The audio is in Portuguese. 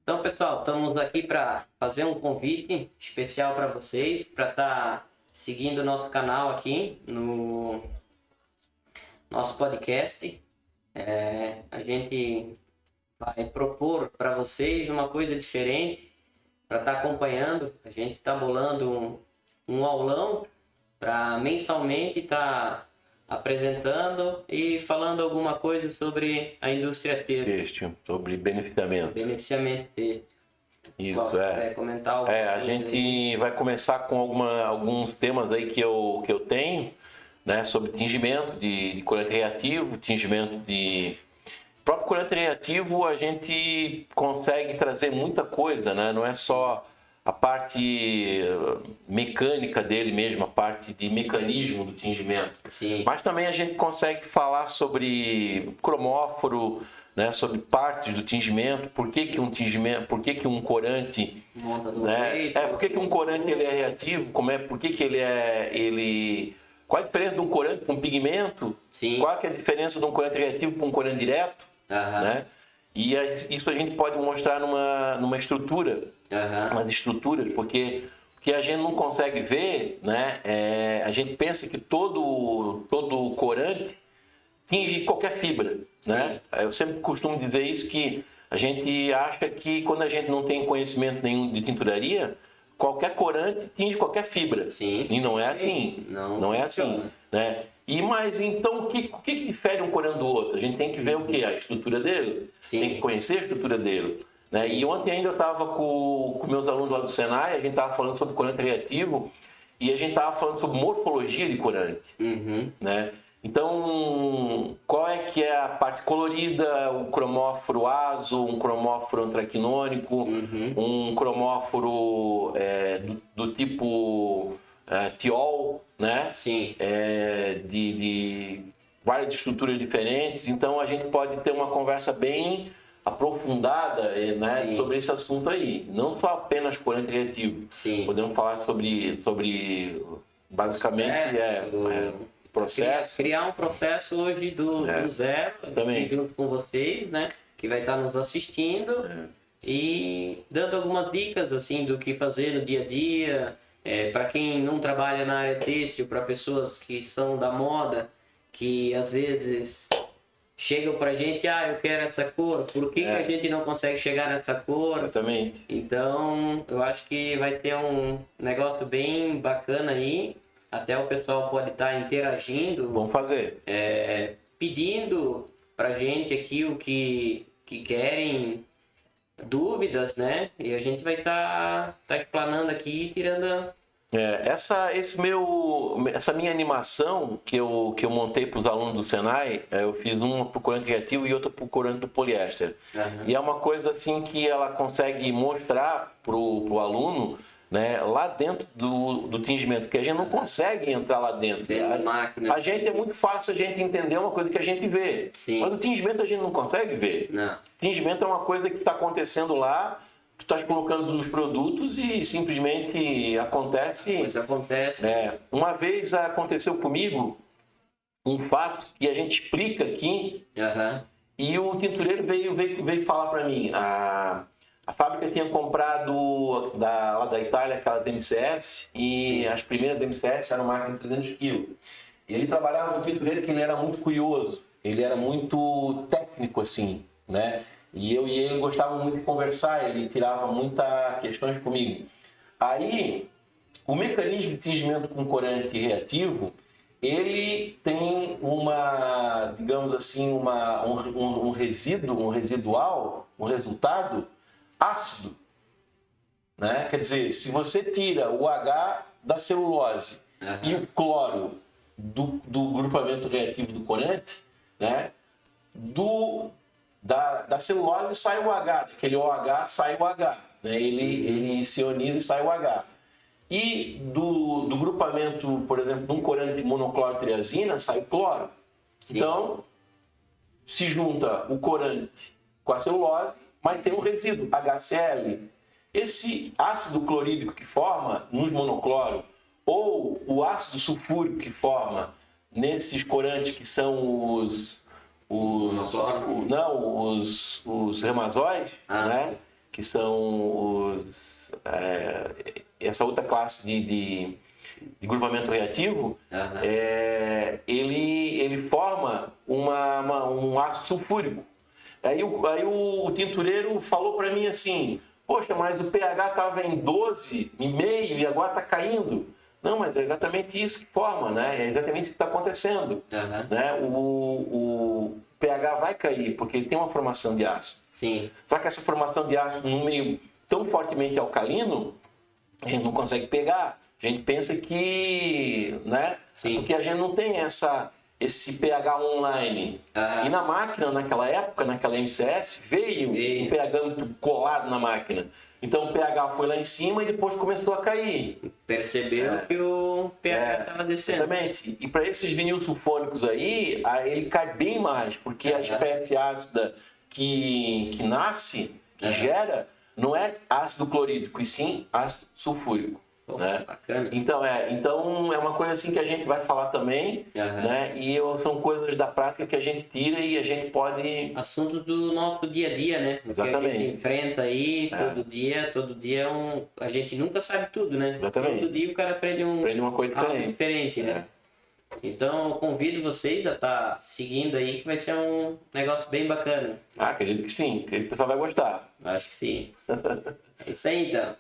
Então, pessoal, estamos aqui para fazer um convite especial para vocês, para estar seguindo o nosso canal aqui no nosso podcast. A gente vai propor para vocês uma coisa diferente para estar acompanhando. A gente está bolando um aulão para mensalmente estar apresentando e falando alguma coisa sobre a indústria têxtil. Sobre beneficiamento. Beneficiamento têxtil. Isso, comentar a gente vai começar com alguns temas aí que eu tenho, né, sobre tingimento de corante reativo, tingimento de... O próprio corante reativo a gente consegue trazer muita coisa, né? Não é só a parte mecânica dele mesmo, a parte de mecanismo do tingimento. Sim. Mas também a gente consegue falar sobre cromóforo, né, sobre partes do tingimento, por que um tingimento, por que um corante, monta do né, jeito, por que um corante ele é reativo, por que qual a diferença de um corante para um pigmento? Sim. Qual é a diferença de um corante reativo para um corante direto? Né? E isso a gente pode mostrar numa estrutura, nas estruturas, porque a gente não consegue ver, né? A gente pensa que todo corante tinge qualquer fibra, né? Eu sempre costumo dizer isso, que a gente acha que quando a gente não tem conhecimento nenhum de tinturaria, qualquer corante tinge qualquer fibra. Sim. E não é assim. Não é assim, né? Mas então, o que difere um corante do outro? A gente tem que ver o quê? A estrutura dele. Sim. Tem que conhecer a estrutura dele. Né? E ontem ainda eu estava com meus alunos lá do Senai, a gente estava falando sobre corante reativo e a gente estava falando sobre morfologia de corante. Né? Então, qual é que é a parte colorida, o cromóforo azo, um cromóforo antraquinônico, um cromóforo do tipo tiol, né? Sim. De várias estruturas diferentes. Então, a gente pode ter uma conversa bem aprofundada, né, sobre esse assunto aí. Não só apenas corante reativo. Sim. Podemos falar sobre basicamente, processo. Criar um processo hoje do zero, também junto com vocês, né? Que vai estar nos assistindo e dando algumas dicas assim do que fazer no dia a dia. Para quem não trabalha na área têxtil, para pessoas que são da moda, que às vezes chegam pra gente, eu quero essa cor, por que a gente não consegue chegar nessa cor? Exatamente. Então, eu acho que vai ser um negócio bem bacana aí. Até o pessoal pode estar interagindo. Vamos fazer. Pedindo pra gente aqui o que querem, dúvidas, né? E a gente vai estar explanando aqui e tirando... Essa minha animação que eu montei para os alunos do Senai, eu fiz uma para o corante reativo e outra para o corante do poliéster. E é uma coisa assim que ela consegue mostrar para o aluno, né, lá dentro do tingimento, que a gente não consegue entrar lá dentro. A gente é muito fácil a gente entender uma coisa que a gente vê. Sim. Mas o tingimento a gente não consegue ver. Não. O tingimento é uma coisa que está acontecendo lá. Tu estás colocando os produtos e simplesmente acontece. Isso acontece. Uma vez aconteceu comigo um fato que a gente explica aqui e o tintureiro veio falar para mim. A fábrica tinha comprado lá da Itália aquelas MCS e as primeiras MCS eram máquinas de 300 kg. Ele trabalhava com um tintureiro que ele era muito curioso, ele era muito técnico assim, né? E eu e ele gostavam muito de conversar, ele tirava muitas questões comigo. Aí, o mecanismo de tingimento com corante reativo, ele tem digamos assim, um resultado ácido. Né? Quer dizer, se você tira o H da celulose e o cloro do grupamento reativo do corante, né? Da celulose sai o H, daquele OH sai o H, né? Ele se ioniza e sai o H. E do grupamento, por exemplo, de um corante monocloro-triazina, sai o cloro. Sim. Então, se junta o corante com a celulose, mas tem um resíduo, HCl. Esse ácido clorídrico que forma nos monocloro, ou o ácido sulfúrico que forma nesses corantes que são os remazóis, né? que são essa outra classe de grupamento reativo, ele forma um ácido sulfúrico. Aí o tintureiro falou para mim assim, poxa, mas o pH estava em 12,5 e agora está caindo. Não, mas é exatamente isso que forma, né? É exatamente isso que está acontecendo. Né? O pH vai cair, porque ele tem uma formação de ácido. Sim. Só que essa formação de ácido num meio tão fortemente alcalino, a gente não consegue pegar. A gente pensa que, né? Sim. Porque a gente não tem esse pH online. E na máquina, naquela época, naquela MCS, veio um pH muito colado na máquina. Então o pH foi lá em cima e depois começou a cair. Percebeu que o pH estava descendo. Exatamente. E para esses vinil sulfônicos aí, ele cai bem mais, porque a espécie ácida que nasce, que gera, não é ácido clorídrico, e sim ácido sulfúrico. Né? Bacana. Então é uma coisa assim que a gente vai falar também, né? E são coisas da prática que a gente tira e a gente pode... Assuntos do nosso dia a dia, né? Exatamente. Que a gente enfrenta aí todo dia a gente nunca sabe tudo, né? Exatamente. Todo dia o cara aprende uma coisa diferente, né? Então eu convido vocês a estar seguindo aí, que vai ser um negócio bem bacana. Acredito que sim, acredito que o pessoal vai gostar. Acho que sim. É isso aí então.